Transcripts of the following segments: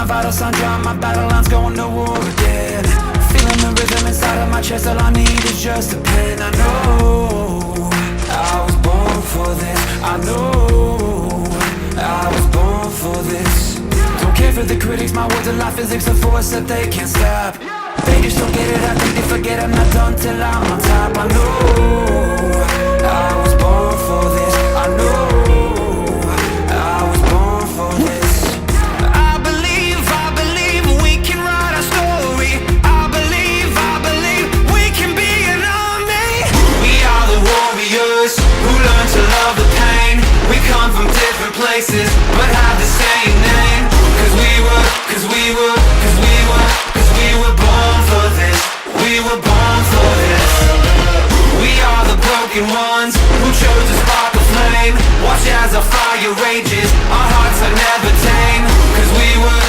my vitals undone, my battle lines going to war again. Feeling the rhythm inside of my chest, all I need is just a pen. I know I was born for this. I know I was born for this. Don't care for the critics, my words are like physics, a force that they can't stop. They just don't get it, I think they forget I'm not done till I'm on top. I know I was born for this. I know I was born for this. I believe we can write our story. I believe we can be an army. We are the warriors who learn to love the pain. We come from different places but have the same name. Cause we were born for this. We were born for this. We are the broken ones who chose to spark a flame. Watch as our fire rages, our hearts are never tame. Cause we were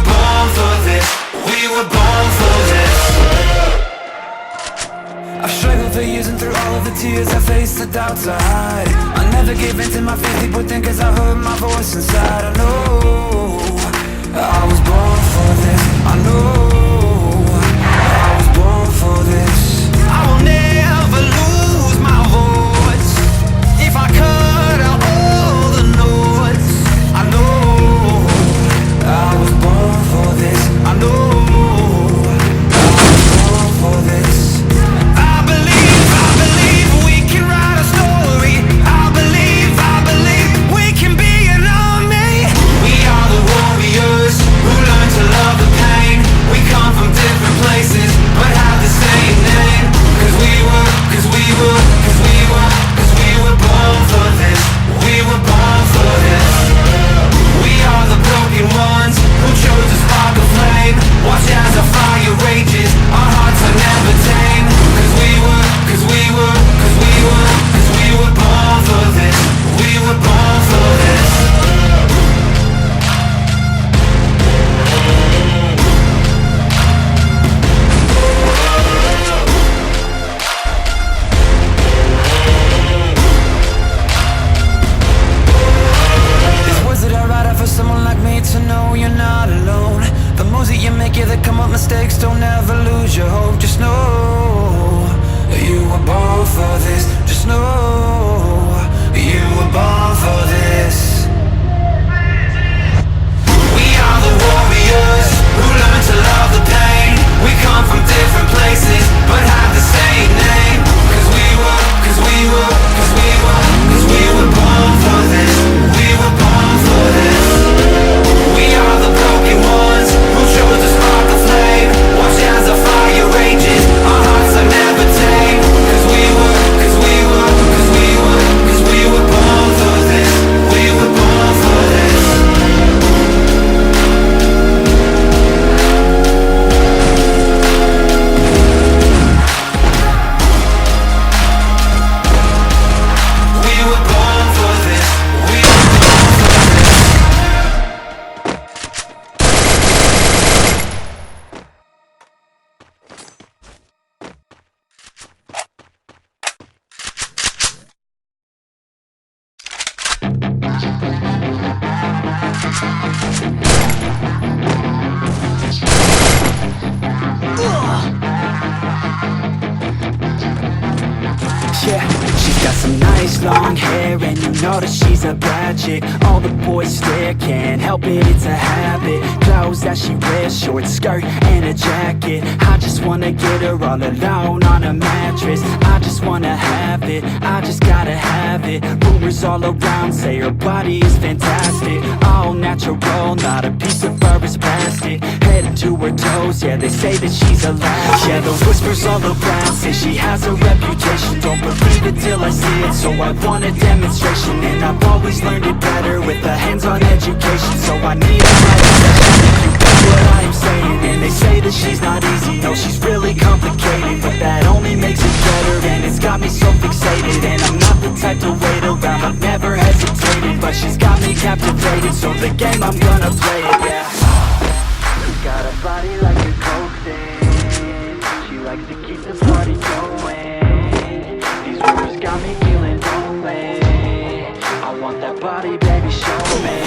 born for this. We were born for this. I've struggled for years and through all of the tears I faced the doubts I hide. I never gave in to my fears, people think as I heard my voice inside. I know I was born for this. I know I was born for this. I will never lose my voice. If I cut out all the noise, I know I was born for this. I know I was born for this. I believe we can write a story. I believe we can be an army. We are the warriors who learn to love the pain. We come from different places but have the same name. Cause we were born for this. We were born for this. We are the broken ones who chose to spark a flame. Watch as our fire rages, our hearts are never tame. Cause we were born for this. We were born for this. These words that I write are for someone like me to know you're not alone. The moves that you make, yeah, they come up mistakes. Don't ever lose your hope. Just know you were born for this. Just know you were born for this. We are the warriors who learn to love the pain. We come from different places but have the same name. Cause we were born for this. We were born for this. We are the broken ones who chose to spark the flame. Watch as our fire rages, our hearts are never tame. Cause we were born for this. We were born for this. We were born for this. We were born for Yeah, she's got some nice long hair, and you know that she's a bad chick. All the boys stare, can't help it, it's a habit. Clothes that she wears, short skirt and a jacket. I just wanna get her all alone on a mattress. I just wanna have it, I just gotta have it. Rumors all around say her body is fantastic. All natural, not a piece of fur is plastic. Head to her toes, yeah, they say that she's a lash. Yeah, the whispers all around say she has a reputation. Don't believe it till I see it, so I want a demonstration. And I've always learned it better with a hands-on education. So I need a private session if you get what I am saying. And they say that she's not easy, no, she's really complicated. But that only makes it better, and it's got me so fixated. And I'm not the type to wait around, I've never hesitated. But she's got me captivated, so the game, I'm gonna play it, yeah. She got a body like a coke thing. She likes to keep the party going. These rumors got me feeling lonely. I want that body, baby, show me.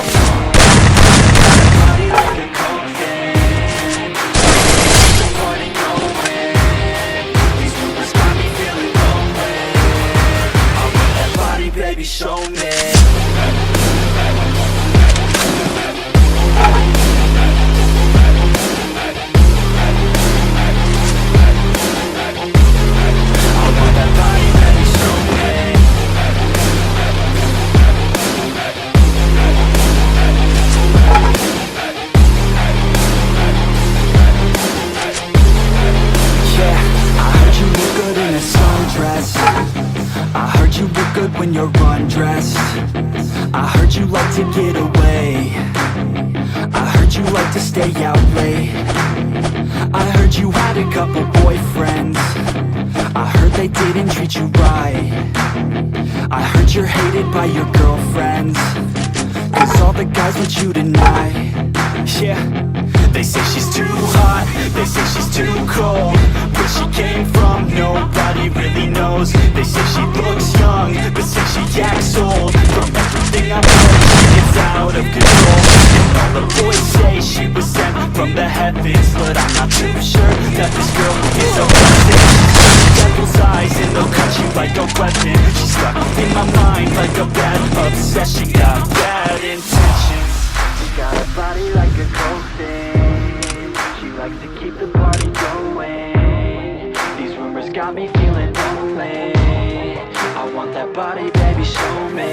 her undressed. I heard you like to get away. I heard you like to stay out late. I heard you had a couple boyfriends. I heard they didn't treat you right. I heard you're hated by your girlfriends, 'cause all the guys want you tonight. Yeah, they say she's too hot, they say she's too cold. Where she came from, nobody really knows. They say she looks young, but say she acts old. From everything I've heard, she gets out of control. And all the boys say she was sent from the heavens, but I'm not too sure that this girl is a blessing. She's devil's eyes and they'll cut you like a weapon. She's stuck in my mind like a bad obsession. Got bad intentions. She got a body like a coffin. She likes to keep the party going. These rumors got me feeling lonely. I want that body, baby, show me.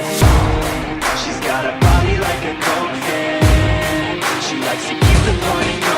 She's got a body like a coffin. She likes to keep the party going.